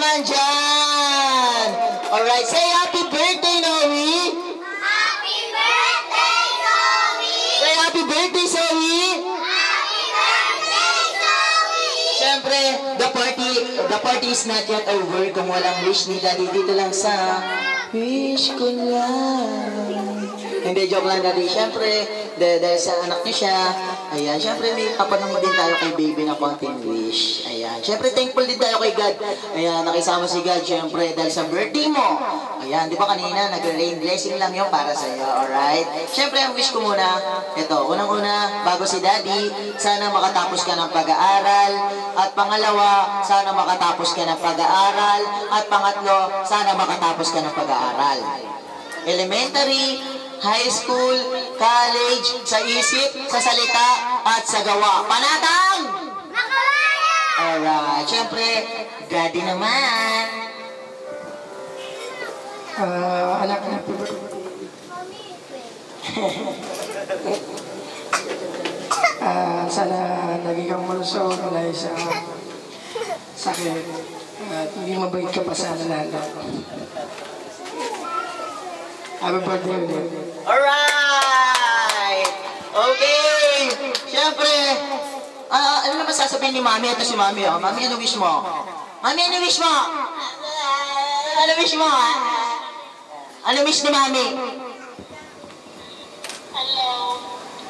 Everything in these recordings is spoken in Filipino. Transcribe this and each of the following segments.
naman dyan? Alright, say happy birthday, Noe! Happy birthday, Zoe! Say happy birthday, Zoe! Happy birthday, Zoe! Siyempre, the party is not yet over kung walang wish ni Daddy dito lang sa wish ko lang. Hindi, joke lang, Daddy. Siyempre, dahil sa anak niya siya, ayan, siyempre may papanong din tayo kay baby na konting wish. Ayan, siyempre thankful din tayo kay God. Ayan, nakisama si God, siyempre, dahil sa birthday mo. Ayan, di ba kanina, nag-rain blessing lang yung para sa'yo, alright? Siyempre, ang wish ko muna, ito, unang-una, bago si Daddy, sana makatapos ka ng pag-aaral. At pangalawa, sana makatapos ka ng pag-aaral. At pangatlo, sana makatapos ka ng pag-aaral. Elementary, high school, college, sa isip, sa salita, at sa gawa. Panatang! Nakawala! Alright, syempre, Daddy naman. Anak na po. Sana naging kang malusog mula sa sakit at maging mabait ka pa sana lahat. Happy birthday ulit. Alright! Okay! Syempre, ano naman sasabihin ni Mami? Ito si Mami, oh. Mami, ano wish mo? Mami, ano wish mo? Ano wish mo? Ano wish ni Mami? Hello.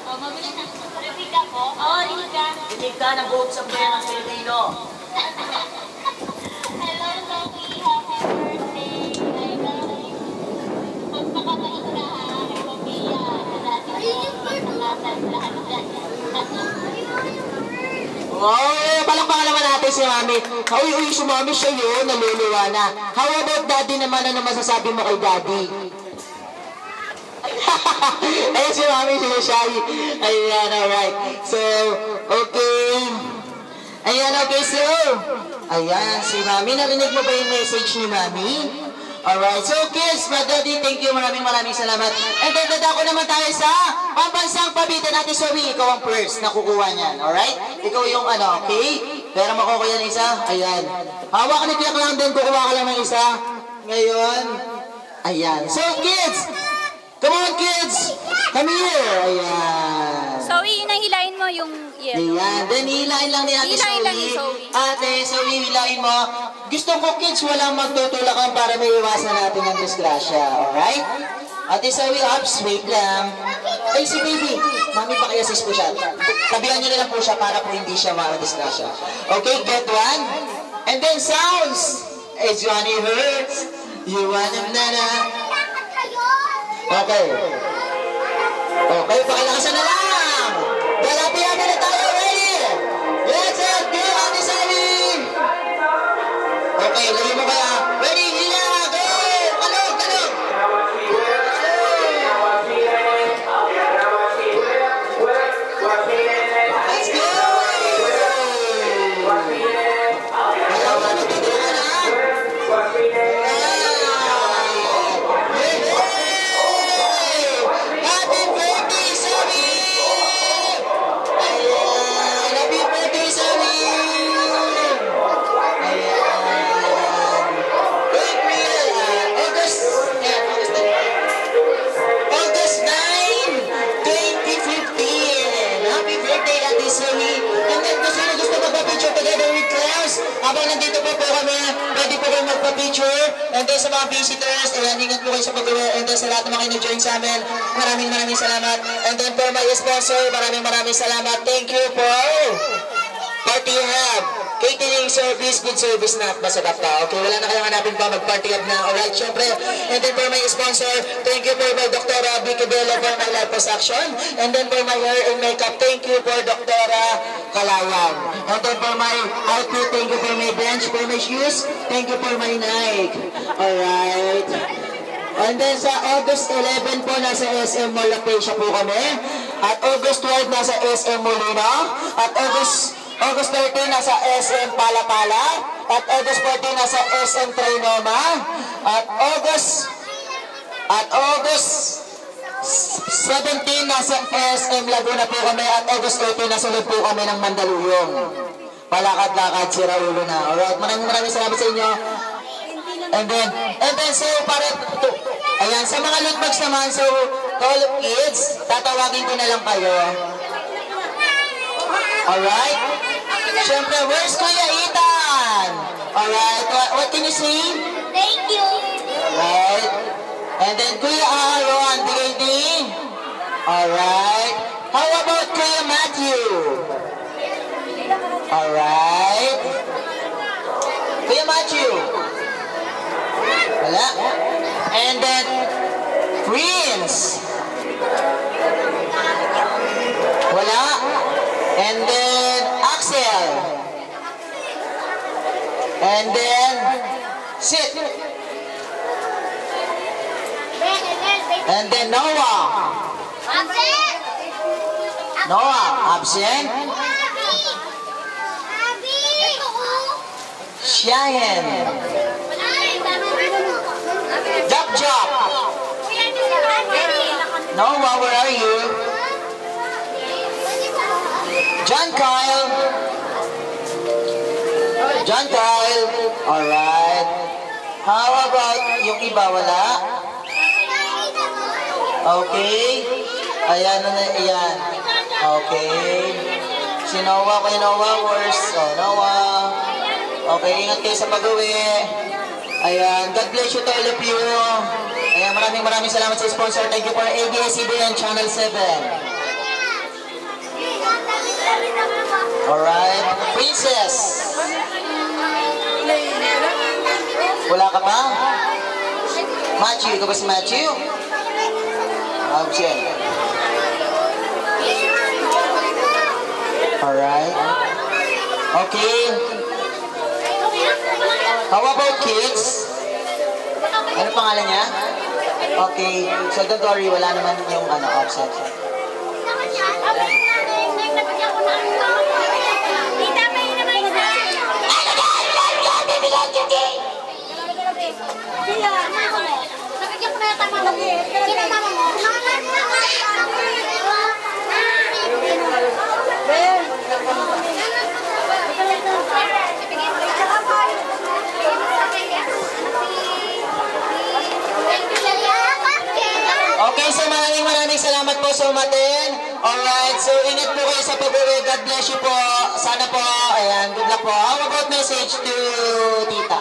Mabilis na. Rinig ako? Oo, rinig ka. Rinig ka ng buong sambayan ng Pilipino. Hello, Zoe. Happy birthday. Magpakabait ka, ha? Pamilya. Oh, palakpakan naman natin si Mami. Uy, si Mami siya yun, naluluwa na. How about Daddy naman? Ano masasabi mo kay Daddy? Ayan si Mami, sinashay. Ayan, alright. So, okay. Ayan, okay, so. Ayan, si Mami. Narinig mo ba yung message ni Mami? Alright, so kids, Daddy, thank you. Maraming salamat. And then, dadako naman tayo sa pambansang pabitan natin. Zoe, ikaw ang first na kukuha niyan. Alright? Ikaw yung ano, okay? Pero makukuha yan isa. Ayan. Hawak ni Tiyak lang din, kukuha ka lang ng isa. Ngayon, ayan. So, kids, come on, kids! Come here! Ayan. Zoe, hilahin mo yung yellow. Ayan. Then, hilahin lang din natin, Hilahin lang ni Zoe. Zoe. Ate, Zoe, hilahin mo. Gusto ko, kids, walang magtutulakan para may iwasan natin ang disgrasya. Alright? Ate Zoe, ups, wait lang. Ay, si baby. Mami, paki-assist po siya. Tabihan niyo na lang po siya para po hindi siya ma-disgrasya. Okay, get one. And then, sounds. It's Johnny Hurts. You wanna na. Okay. Okay, pakilakasan na lang. Dalapihan na tayo. Ready? Let's go, Ate Zoe. Okay, lagi mo kaya. Ready, hila, go! Kalog! Let's go! Ayaw ka na bigyan, ha? Happy birthday, Zoe! Ayan, happy birthday, Zoe! August 9, 2015. Happy birthday, Ate Zoe. And then, gusto magpa-picture together with class. Habang nandito po kami, pwede po kayo magpa-picture. And then, sa mga visitors, ayan, ingat po kayo sa pag-uwi. And then, sa lahat ng mga nag-join sa amin, maraming salamat. And then, for my sponsor, maraming salamat. Thank you po. Party Hub, catering service, good service na masarap pa. Okay, wala na kayong hanapin pa, mag-party hub na. Alright, syempre. And then for my sponsor, thank you for my Dr. Vicky Bello for my live action. And then for my hair and makeup, thank you for Dr. Kalawan. And then for my outfit, thank you for my bench, for my shoes, thank you for my Nike. Alright. And then sa August 11 po, nasa SM Mall Acacia po kami. At August 12, nasa SM Molina. At August 13, nasa SM Palapala. At August 14, nasa SM Trinoma. At August 17, nasa SM Laguna po kami. At August 18, nasa loob po kami ng Mandaluyong. palakad-lakad, sira ulo na. Alright, maraming salamat sa inyo. And then, so, para, ayan, sa mga lootbags naman, so, to all of kids, tatawagin ko na lang kayo. Alright? Siyempre, where's Kuya Ethan? Alright, what can you say? Thank you. Alright. And then Kuya Aaron, DKD. Alright. How about Kuya Matthew? Alright. Kuya Matthew. Wala. And then Prince. Wala. And then Axel. And then Sid. And then Noah. Absent. Noah, absent. Shayan. Jop Jop. Noah, where are you? John Kyle. John Kyle. Alright. How about yung iba? Wala? Okay. Ayan na, ayan. Okay. Si Noah, kay Noah, worse. Oh, Noah. Okay, ingat kayo sa pag-uwi. Ayan, God bless you to all of you. Ayan, maraming salamat sa sponsor. Thank you for ABS-CBN Channel 7. Alright, Princess. Wala ka pa? Matthew, ikaw ba si Matthew? Absent. Alright. Okay. How about kids? Ano pangalan niya? Okay. So don't worry, wala naman yung absent. Okay, so maraming salamat po sa umaten. Alright, so ingat po kayo sa pag-uwi. God bless you po. Sana po, ayan, good luck po. How about message to tita?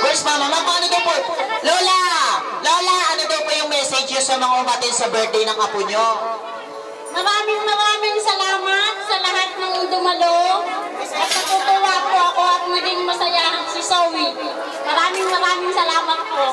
Where's mama? Mama, ano daw po? Lola! Lola, ano daw po yung message nyo sa mga umaten sa birthday ng apo nyo? Maraming salamat sa lahat ng dumalo. At natutuwa po ako at naging masaya si Zoe. Maraming salamat po.